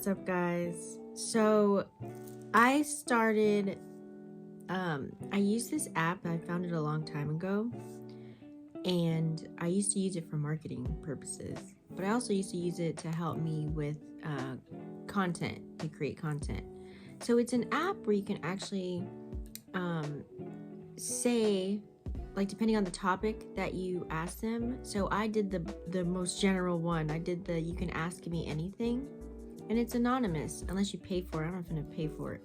What's up, guys? So I started I used this app. I found it a long time ago, and I used to use it for marketing purposes, but I also used to use it to help me with content, to create content. So it's an app where you can actually say, like, depending on the topic that you ask them. So I did the most general one. I did the you can ask me anything, and it's anonymous unless you pay for it. I'm not gonna pay for it,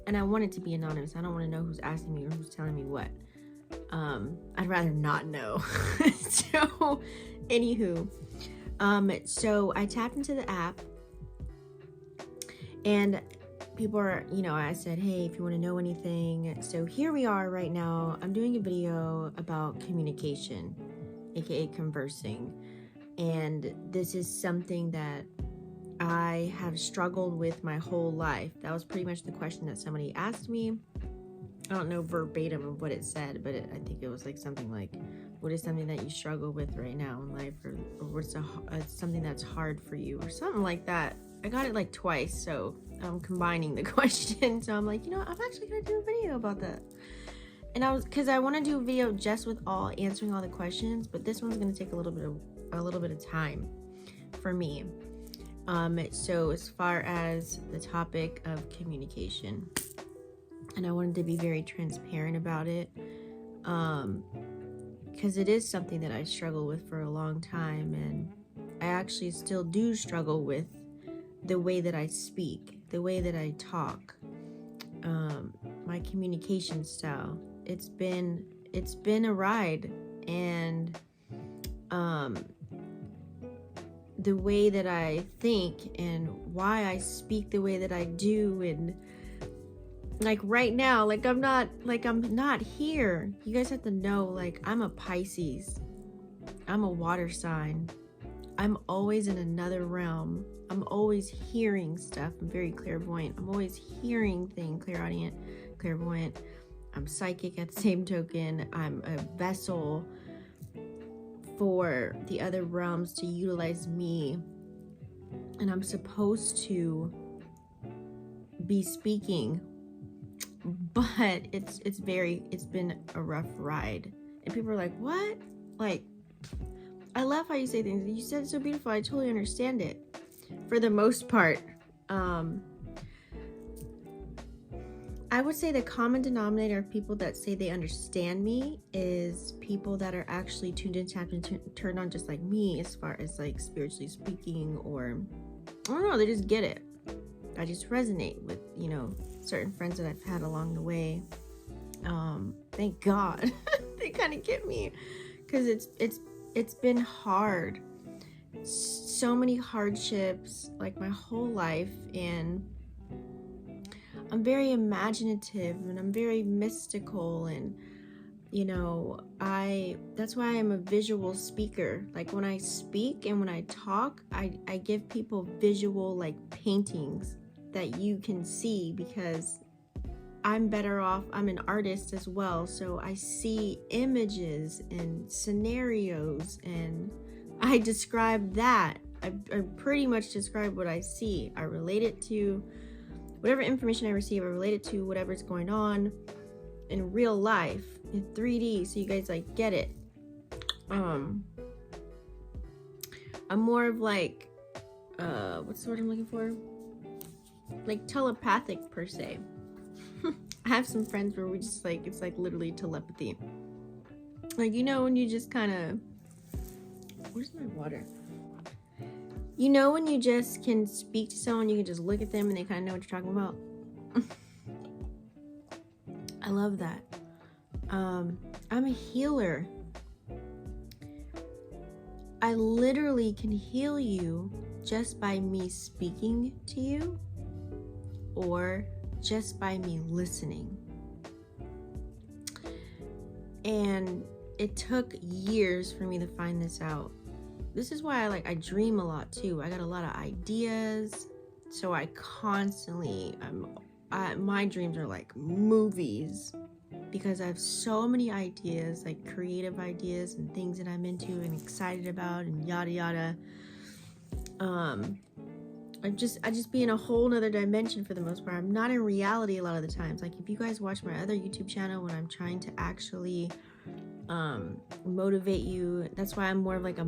and I want it to be anonymous. I don't want to know who's asking me or who's telling me what. I'd rather not know. So anywho, so I tapped into the app, and people are, I said, hey, if you want to know anything. So here we are right now. I'm doing a video about communication, aka conversing, and this is something that I have struggled with my whole life. That was pretty much the question that somebody asked me. I don't know verbatim of what it said, but I think it was like something like, what is something that you struggle with right now in life, or what's something that's hard for you, or something like that. I got it like twice, so I'm combining the question. So I'm like, I'm actually gonna do a video about that. And because I want to do a video just with answering all the questions, but this one's gonna take a little bit of time for me. So as far as the topic of communication, and I wanted to be very transparent about it, because it is something that I struggle with for a long time, and I actually still do struggle with the way that I speak, the way that I talk, my communication style. It's been a ride, and the way that I think and why I speak the way that I do, and like right now, I'm not here. You guys have to know, like, I'm a Pisces. I'm a water sign. I'm always in another realm. I'm always hearing stuff. I'm very clairvoyant. I'm always hearing things, clairvoyant. I'm psychic at the same token. I'm a vessel for the other realms to utilize me. And I'm supposed to be speaking, but it's been a rough ride. And people are like, what? Like, I love how you say things. You said it so beautiful. I totally understand it for the most part. I would say the common denominator of people that say they understand me is people that are actually tuned in, tapped in, turned on just like me, as far as like spiritually speaking, or I don't know, they just get it. I just resonate with, certain friends that I've had along the way. Thank God they kind of get me, because it's been hard. So many hardships, like my whole life, and I'm very imaginative, and I'm very mystical, and that's why I'm a visual speaker. Like, when I speak and when I talk, I give people visual, like, paintings that you can see, because I'm better off. I'm an artist as well, so I see images and scenarios, and I describe that. I pretty much describe what I see. I relate it to whatever information I receive. I relate it to whatever's going on in real life in 3D, so you guys like get it. I'm more of like what's the word I'm looking for? Like telepathic per se. I have some friends where we just like, it's like literally telepathy. Like, when you just kind of, where's my water? When you just can speak to someone, you can just look at them and they kind of know what you're talking about. I love that. I'm a healer. I literally can heal you just by me speaking to you, or just by me listening. And it took years for me to find this out. This is why I dream a lot too. I got a lot of ideas, so I constantly my dreams are like movies, because I have so many ideas, like creative ideas and things that I'm into and excited about and yada yada. I just be in a whole nother dimension for the most part. I'm not in reality a lot of the times. Like if you guys watch my other YouTube channel when I'm trying to actually motivate you, that's why I'm more of like a as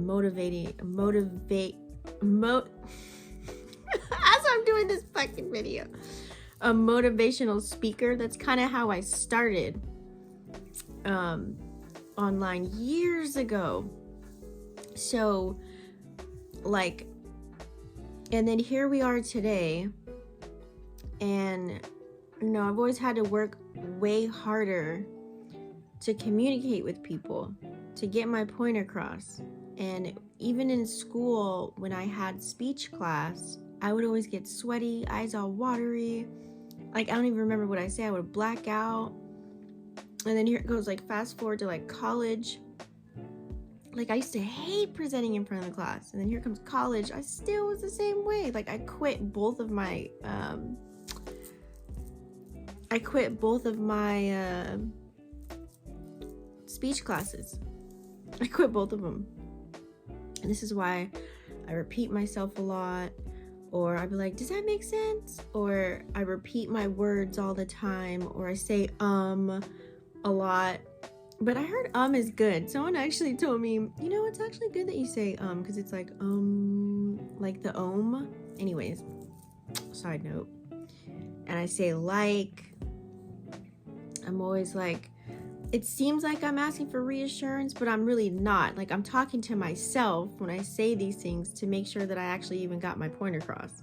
I'm doing this fucking video, a motivational speaker. That's kind of how I started online years ago. So like, and then here we are today, and I've always had to work way harder to communicate with people, to get my point across. And even in school, when I had speech class, I would always get sweaty, eyes all watery. Like, I don't even remember what I say. I would black out. And then here it goes, like, fast forward to, like, college. Like, I used to hate presenting in front of the class. And then here comes college. I still was the same way. Like, I quit both of my, speech classes. I quit both of them. And this is why I repeat myself a lot, or I'd be like, does that make sense? Or I repeat my words all the time, or I say a lot. But I heard is good. Someone actually told me, it's actually good that you say because it's like the ohm. Anyways, side note. And I say like. I'm always like, it seems like I'm asking for reassurance, but I'm really not. Like, I'm talking to myself when I say these things to make sure that I actually even got my point across,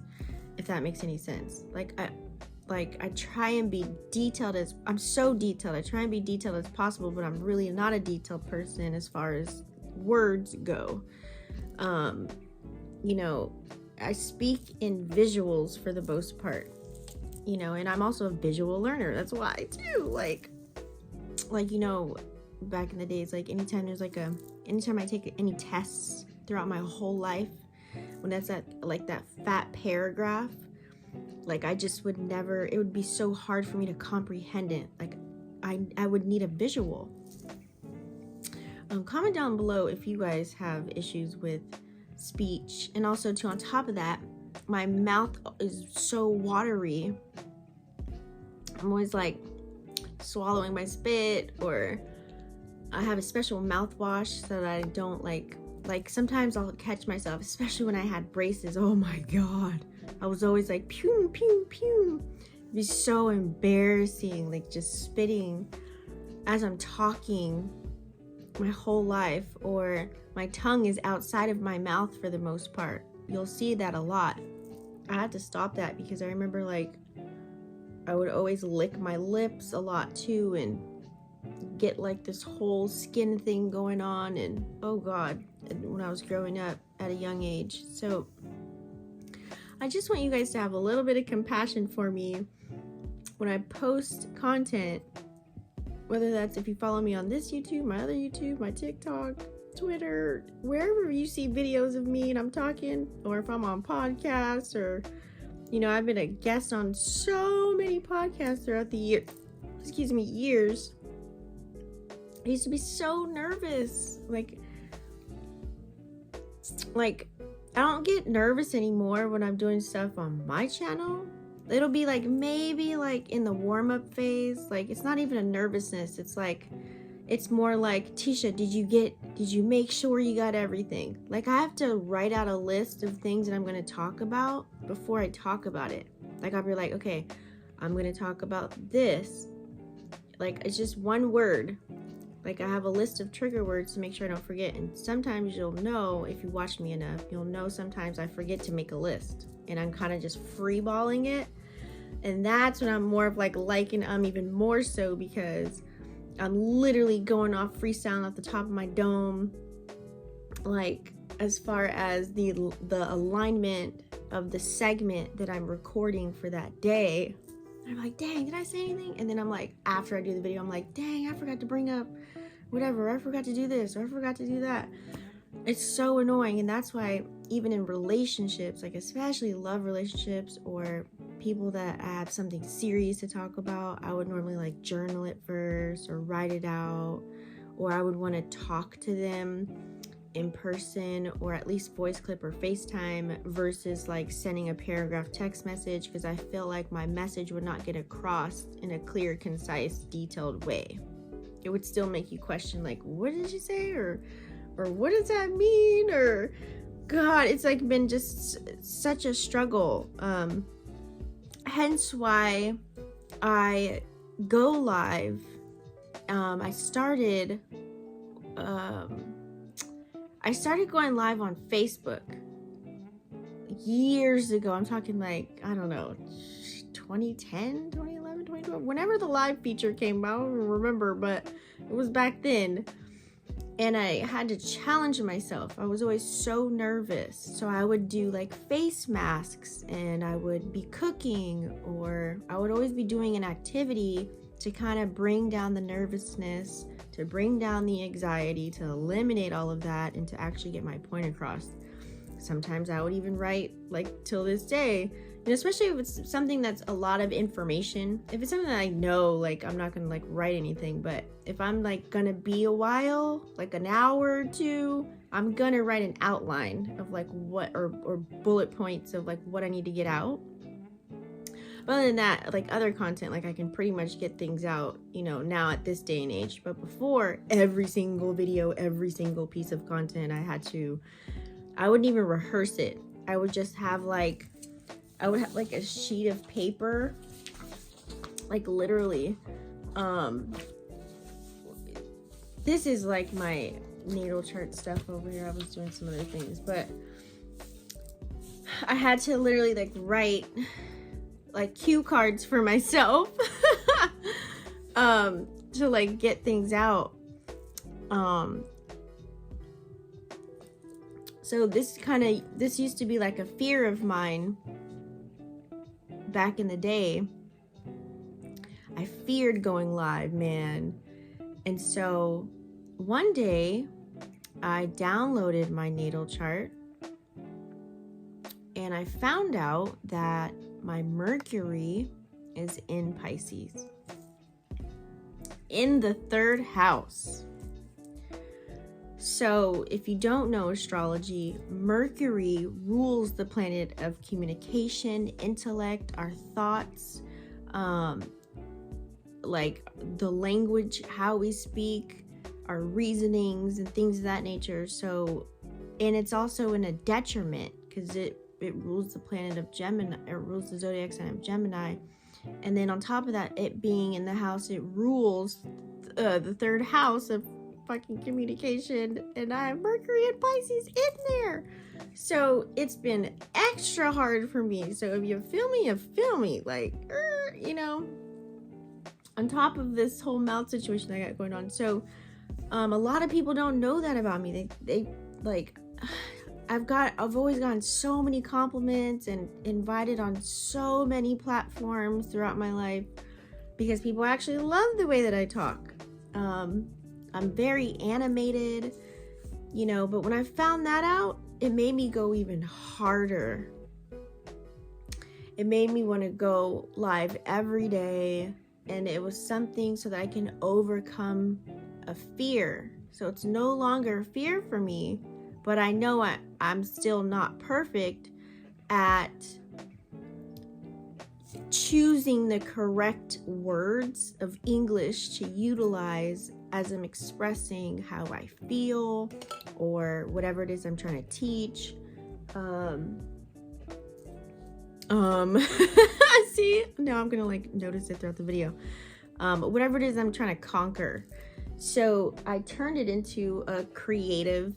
if that makes any sense. I try and be detailed I'm so detailed. I try and be detailed as possible, but I'm really not a detailed person as far as words go. I speak in visuals for the most part, and I'm also a visual learner. That's why too. Like, back in the days, like anytime I take any tests throughout my whole life, when that's that fat paragraph, like I just would never, it would be so hard for me to comprehend it. Like I would need a visual. Comment down below if you guys have issues with speech. And also too, on top of that, my mouth is so watery. I'm always like swallowing my spit, or I have a special mouthwash so that I don't like sometimes I'll catch myself, especially when I had braces. Oh my god, I was always like pew pew pew. It'd be so embarrassing, like just spitting as I'm talking my whole life, or my tongue is outside of my mouth for the most part. You'll see that a lot. I had to stop that because I remember like I would always lick my lips a lot too and get like this whole skin thing going on, and oh god, when I was growing up at a young age. So I just want you guys to have a little bit of compassion for me when I post content, whether that's if you follow me on this YouTube, my other YouTube, my TikTok, Twitter, wherever you see videos of me and I'm talking, or if I'm on podcasts, or I've been a guest on so many podcasts throughout the years. I used to be so nervous. Like I don't get nervous anymore when I'm doing stuff on my channel. It'll be like maybe like in the warm-up phase. Like it's not even a nervousness. It's more like, Tisha, did you make sure you got everything? Like I have to write out a list of things that I'm going to talk about before I talk about it. Like I'll be like, okay, I'm going to talk about this. Like it's just one word. Like I have a list of trigger words to make sure I don't forget. And sometimes you'll know, if you watch me enough, you'll know sometimes I forget to make a list and I'm kind of just freeballing it. And that's when I'm more of like liking even more so, because I'm literally going off freestyling off the top of my dome. Like as far as the alignment of the segment that I'm recording for that day. I'm like, dang, did I say anything? And then I'm like, after I do the video, I'm like, dang, I forgot to bring up whatever. I forgot to do this, or I forgot to do that. It's so annoying. And that's why even in relationships, like especially love relationships or people that I have something serious to talk about, I would normally like journal it first or write it out, or I would want to talk to them in person, or at least voice clip or FaceTime, versus like sending a paragraph text message, because I feel like my message would not get across in a clear, concise, detailed way. It would still make you question, like, what did you say, or what does that mean, or God, it's like been just such a struggle. Hence why I go live. I started going live on Facebook years ago. I'm talking like, I don't know, 2010, 2011, 2012, whenever the live feature came out. I don't remember, but it was back then. And I had to challenge myself. I was always so nervous. So I would do like face masks, and I would be cooking, or I would always be doing an activity to kind of bring down the nervousness, to bring down the anxiety, to eliminate all of that, and to actually get my point across. Sometimes I would even write, like till this day, especially if it's something that's a lot of information. If it's something that I know, like I'm not gonna like write anything, but if I'm like gonna be a while, like an hour or two, I'm gonna write an outline of like what, or bullet points of like what I need to get out. But other than that, like other content, like I can pretty much get things out, now at this day and age. But before, every single video, every single piece of content, I wouldn't even rehearse it. I would have like a sheet of paper, like literally. This is like my natal chart stuff over here. I was doing some other things, but I had to literally like write like cue cards for myself to like get things out. So this used to be like a fear of mine back in the day. I feared going live, man. And so one day I downloaded my natal chart, and I found out that my Mercury is in Pisces, in the 3rd house. So if you don't know astrology, Mercury rules the planet of communication, intellect, our thoughts, like the language, how we speak, our reasonings and things of that nature. So, and it's also in a detriment because it rules the planet of Gemini, it rules the zodiac sign of Gemini. And then on top of that, it being in the house, it rules the 3rd house of fucking communication, and I have Mercury and Pisces in there. So it's been extra hard for me. So if you feel me, like, on top of this whole mouth situation I got going on. So a lot of people don't know that about me. They like, I've always gotten so many compliments and invited on so many platforms throughout my life because people actually love the way that I talk. I'm very animated, but when I found that out, it made me go even harder. It made me want to go live every day, and it was something so that I can overcome a fear. So it's no longer a fear for me, but I know I'm still not perfect at choosing the correct words of English to utilize as I'm expressing how I feel or whatever it is I'm trying to teach. See, now I'm gonna like notice it throughout the video. Whatever it is I'm trying to conquer. So I turned it into a creative,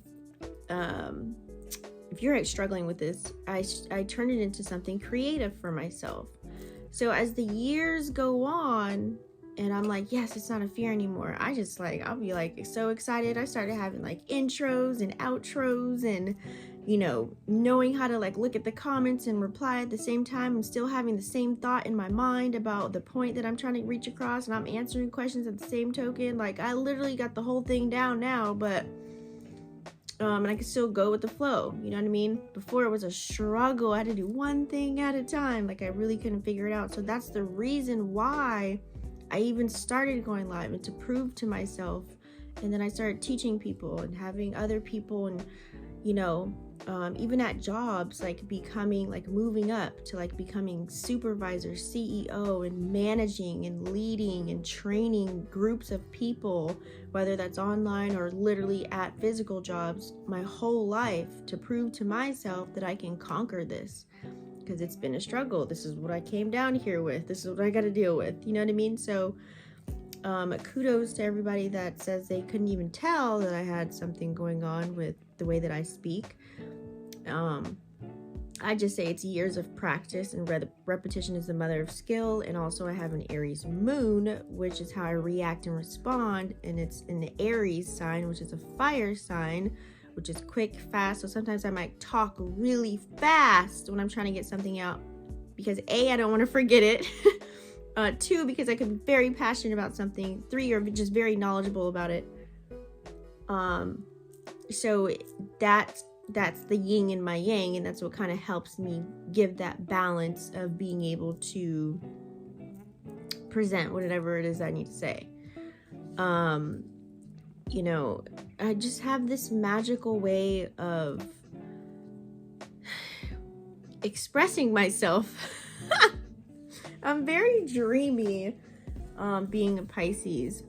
if you're struggling with this, I turned it into something creative for myself. So as the years go on, and I'm like, yes, it's not a fear anymore. I'll be like so excited. I started having like intros and outros and, knowing how to like look at the comments and reply at the same time and still having the same thought in my mind about the point that I'm trying to reach across, and I'm answering questions at the same token. Like I literally got the whole thing down now, but and I can still go with the flow. You know what I mean? Before it was a struggle. I had to do one thing at a time. Like I really couldn't figure it out. So that's the reason why I even started going live, and to prove to myself And then I started teaching people and having other people, and even at jobs, like becoming, like moving up to like becoming supervisor, CEO, and managing and leading and training groups of people, whether that's online or literally at physical jobs, my whole life, to prove to myself that I can conquer this, because it's been a struggle. This is what I came down here with. This is what I got to deal with. You know what I mean? So kudos to everybody that says they couldn't even tell that I had something going on with the way that I speak. I just say it's years of practice, and repetition is the mother of skill. And also I have an Aries moon, which is how I react and respond, and it's in the Aries sign, which is a fire sign, which is quick, fast. So sometimes I might talk really fast when I'm trying to get something out, because A, I don't want to forget it. 2, because I could be very passionate about something. 3, or just very knowledgeable about it. So that's the yin and my yang, and that's what kind of helps me give that balance of being able to present whatever it is I need to say. I just have this magical way of expressing myself. I'm very dreamy, being a Pisces.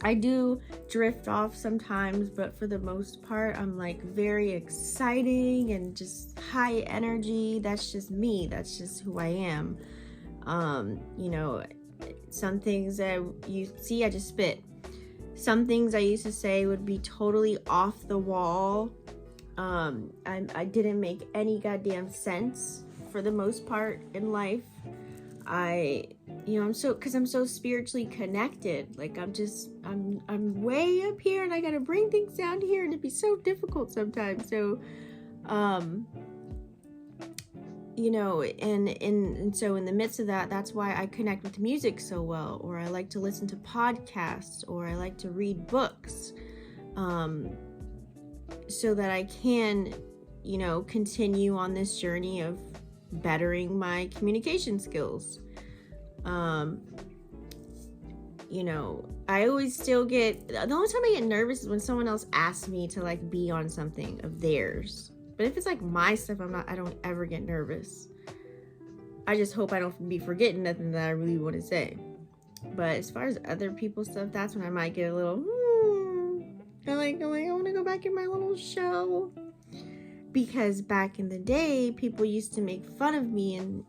I do drift off sometimes, but for the most part, I'm like very exciting and just high energy. That's just me. That's just who I am. Some things that you see, I just spit. Some things I used to say would be totally off the wall. I didn't make any goddamn sense for the most part in life. I'm so spiritually connected. Like I'm way up here, and I gotta bring things down here, and it'd be so difficult sometimes. So, and so in the midst of that, that's why I connect with music so well, or I like to listen to podcasts, or I like to read books, so that I can, continue on this journey of bettering my communication skills. I always still get, the only time I get nervous is when someone else asks me to like be on something of theirs. But if it's like my stuff, I don't ever get nervous. I just hope I don't be forgetting nothing that I really want to say. But as far as other people's stuff, that's when I might get a little, I want to go back in my little shell. Because back in the day, people used to make fun of me, and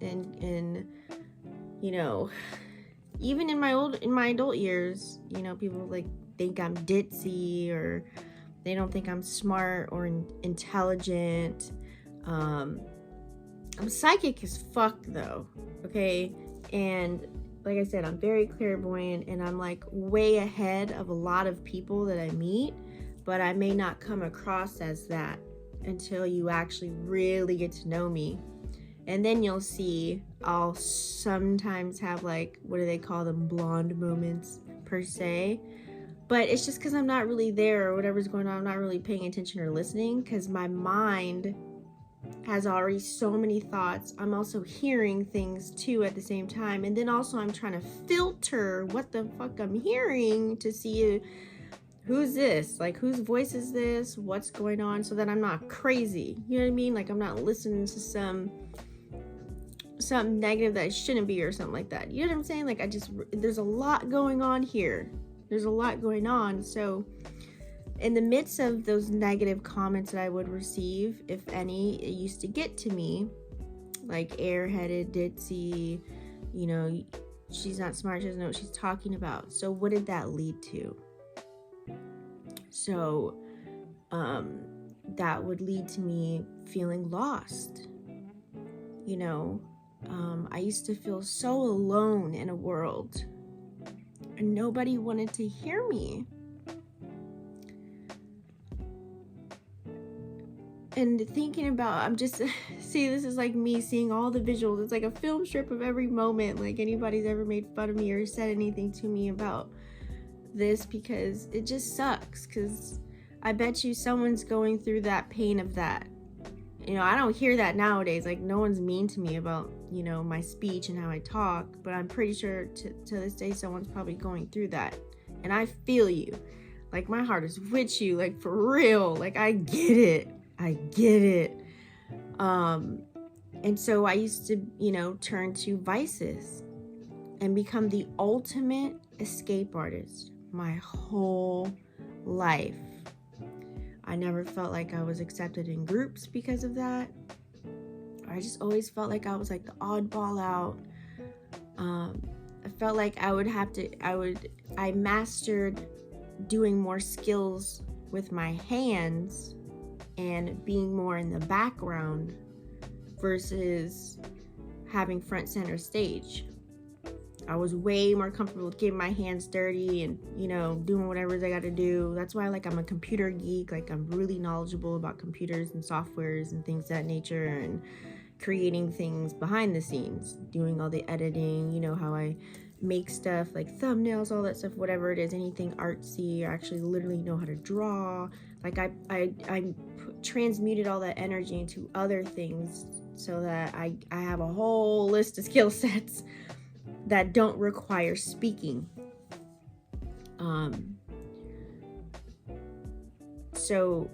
even in my adult years, people like think I'm ditzy, or they don't think I'm smart or intelligent. I'm psychic as fuck though, okay? And like I said, I'm very clairvoyant, and I'm like way ahead of a lot of people that I meet, but I may not come across as that until you actually really get to know me. And then you'll see I'll sometimes have like, what do they call them, blonde moments per se. But it's just because I'm not really there, or whatever's going on, I'm not really paying attention or listening, because my mind has already so many thoughts. I'm also hearing things too at the same time. And then also I'm trying to filter what the fuck I'm hearing to see who's this? Like, whose voice is this? What's going on? So that I'm not crazy. You know what I mean? Like, I'm not listening to something negative that I shouldn't be, or something like that. You know what I'm saying? Like, there's a lot going on here. There's a lot going on. So in the midst of those negative comments that I would receive, if any, it used to get to me, like airheaded, ditzy, she's not smart, she doesn't know what she's talking about. So what did that lead to? So that would lead to me feeling lost. I used to feel so alone in a world, and nobody wanted to hear me. And thinking about, this is like me seeing all the visuals. It's like a film strip of every moment, like anybody's ever made fun of me or said anything to me about this, because it just sucks. Because I bet you someone's going through that pain of that. I don't hear that nowadays. Like, no one's mean to me about, my speech and how I talk, but I'm pretty sure to this day someone's probably going through that. And I feel you. Like, my heart is with you, like, for real. Like, I get it. I get it. And so I used to, you know, turn to vices and become the ultimate escape artist my whole life. I never felt like I was accepted in groups because of that. I just always felt like I was like the oddball out. I felt like I mastered doing more skills with my hands and being more in the background versus having front center stage. I was way more comfortable with getting my hands dirty and, you know, doing whatever I got to do. That's why, like, I'm a computer geek. Like, I'm really knowledgeable about computers and softwares and things of that nature, and creating things behind the scenes, doing all the editing, you know, how I make stuff like thumbnails, all that stuff, whatever it is, anything artsy. I actually literally know how to draw. Like, I transmuted all that energy into other things so that I have a whole list of skill sets that don't require speaking. So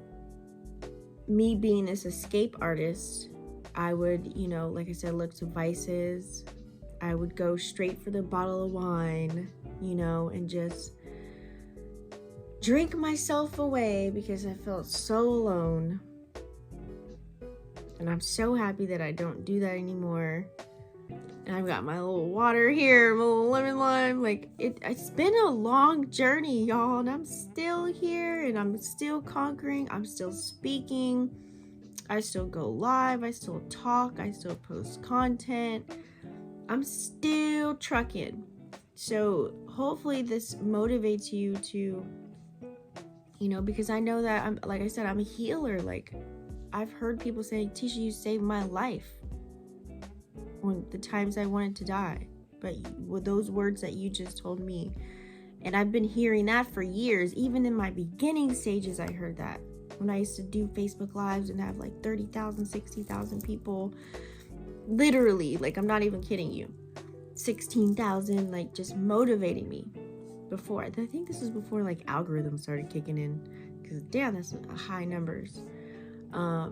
me being this escape artist, I would, you know, like I said, look to vices. I would go straight for the bottle of wine, you know, and just drink myself away because I felt so alone. And I'm so happy that I don't do that anymore. And I've got my little water here, my little lemon lime. Like, it's been a long journey, y'all, and I'm still here, and I'm still conquering. I'm still speaking. I still go live. I still talk. I still post content. I'm still trucking. So hopefully this motivates you to, you know, because I know that I'm, like I said, I'm a healer. Like, I've heard people say, Tisha, you saved my life when the times I wanted to die. But with those words that you just told me, and I've been hearing that for years. Even in my beginning stages, I heard that when I used to do Facebook Lives and have like 30,000, 60,000 people. Literally, like, I'm not even kidding you, 16,000, like, just motivating me. Before, I think this was before like algorithms started kicking in, because damn, that's high numbers. I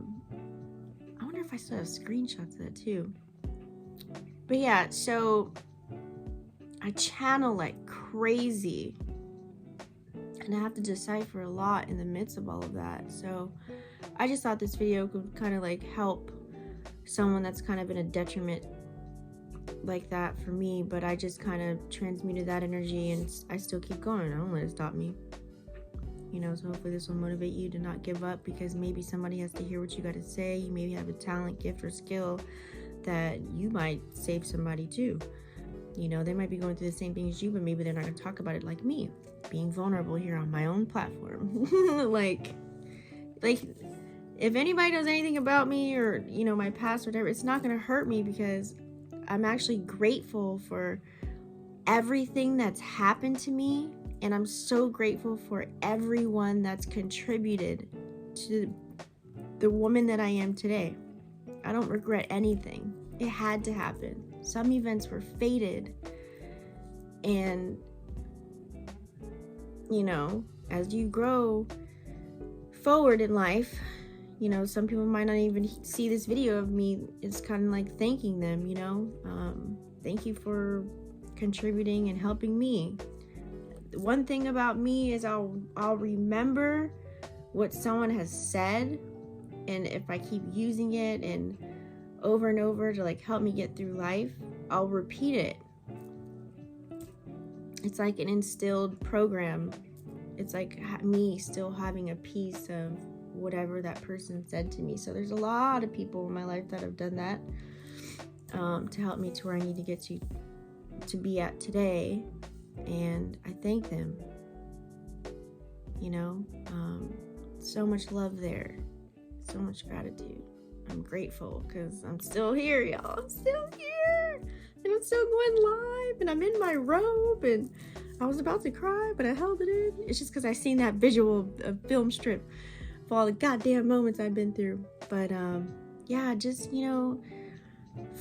wonder if I still have screenshots of that too. But yeah, so I channel like crazy, and I have to decipher a lot in the midst of all of that. So I just thought this video could kind of like help someone that's kind of in a detriment like that for me, but I just kind of transmuted that energy, and I still keep going. I don't let it stop me, you know. So hopefully this will motivate you to not give up, because maybe somebody has to hear what you got to say. You maybe have a talent, gift, or skill that you might save somebody too. You know, they might be going through the same thing as you, but maybe they're not going to talk about it, like me being vulnerable here on my own platform. like if anybody knows anything about me, or, you know, my past or whatever, it's not going to hurt me, because I'm actually grateful for everything that's happened to me, and I'm so grateful for everyone that's contributed to the woman that I am today. I don't regret anything. It had to happen. Some events were fated, and, you know, as you grow forward in life, you know, some people might not even see this video of me. It's kind of like thanking them, you know. Thank you for contributing and helping me. One thing about me is I'll remember what someone has said, and if I keep using it and over and over to like help me get through life, I'll repeat it. It's like an instilled program. It's like me still having a piece of whatever that person said to me. So there's a lot of people in my life that have done that to help me to where I need to get to be at today, and I thank them. You know, so much love there, so much gratitude. I'm grateful because I'm still here, y'all. I'm still here, and I'm still going live, and I'm in my robe, and I was about to cry, but I held it in. It's just because I seen that visual of film strip for all the goddamn moments I've been through. But yeah, just, you know,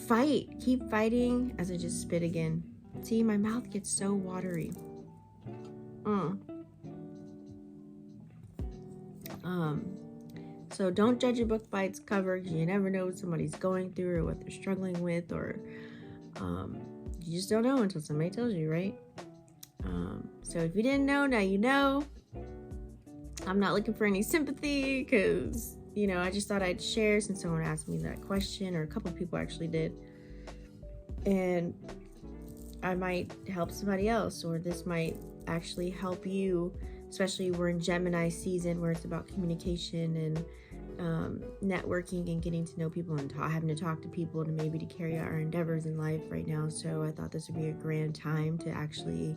fight, keep fighting. As I just spit again. See, my mouth gets so watery. So don't judge a book by its cover, because you never know what somebody's going through or what they're struggling with, or you just don't know until somebody tells you, right? So if you didn't know, now you know. I'm not looking for any sympathy, because, you know, I just thought I'd share since someone asked me that question, or a couple of people actually did. And I might help somebody else, or this might actually help you, especially we're in Gemini season where it's about communication and networking and getting to know people and having to talk to people to maybe to carry out our endeavors in life right now. So I thought this would be a grand time to actually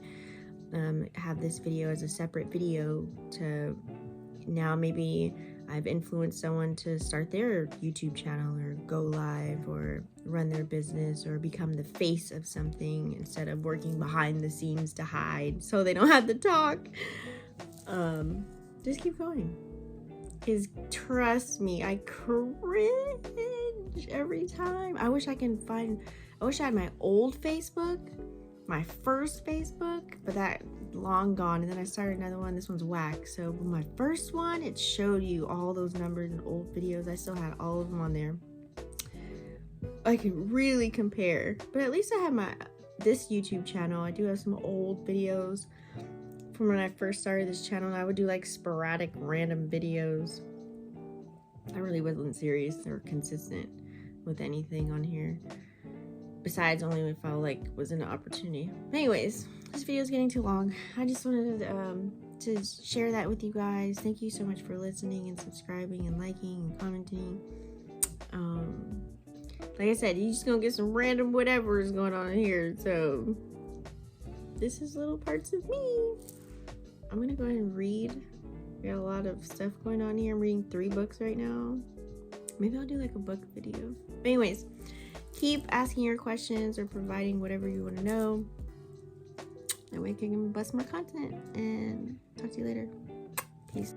have this video as a separate video. To now maybe I've influenced someone to start their YouTube channel or go live or run their business or become the face of something instead of working behind the scenes to hide so they don't have to talk. Just keep going. Because trust me, I cringe every time. I wish I had my old Facebook, my first Facebook, but that long gone, and then I started another one. This one's whack. So my first one, it showed you all those numbers and old videos. I still had all of them on there. I could really compare, but at least I have this YouTube channel. I do have some old videos from when I first started this channel, and I would do like sporadic random videos. I really wasn't serious or consistent with anything on here, besides only if I was an opportunity. Anyways, this video is getting too long. I just wanted to share that with you guys. Thank you so much for listening and subscribing and liking and commenting. Like I said, you just gonna get some random whatever is going on here. So this is little parts of me. I'm gonna go ahead and read. We got a lot of stuff going on here. I'm reading 3 books right now. Maybe I'll do like a book video. But anyways, keep asking your questions or providing whatever you want to know. That way I can bust more content. And talk to you later. Peace.